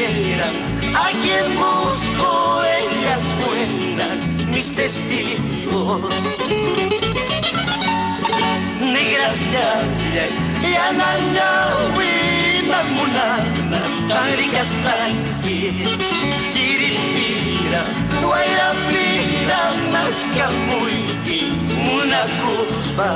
supieran a quien busco, ellas fueran mis testigos. Negras Yananyawi Namunanas Tarikas Tanki Chiripira Guayrapira Nascamuiki Munakuspa.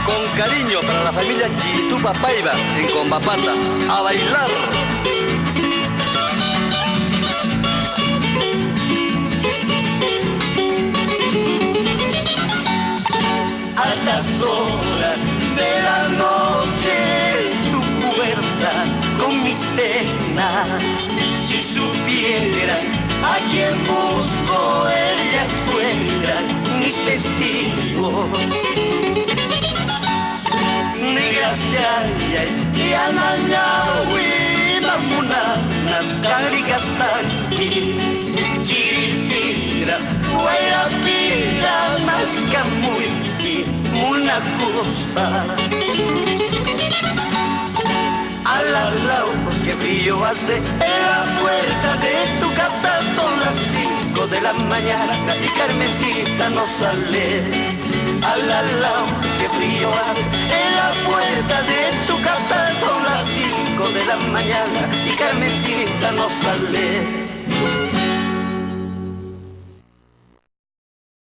Con cariño para la familia Chitupa Paiva en Combapata, a bailar. A las horas de la noche tu puerta con mis penas, si supieran a quien busco, ellas fueran mis testigos. Negras Yananyawi Namunanas Tarikas Tanki Chiripira Guayrapira Nascamuiki Munakuspa. Alalau, qué frío hace en la puerta de tu casa, son las 5 de la mañana y Carmencita no sale. Alalau, qué frío hace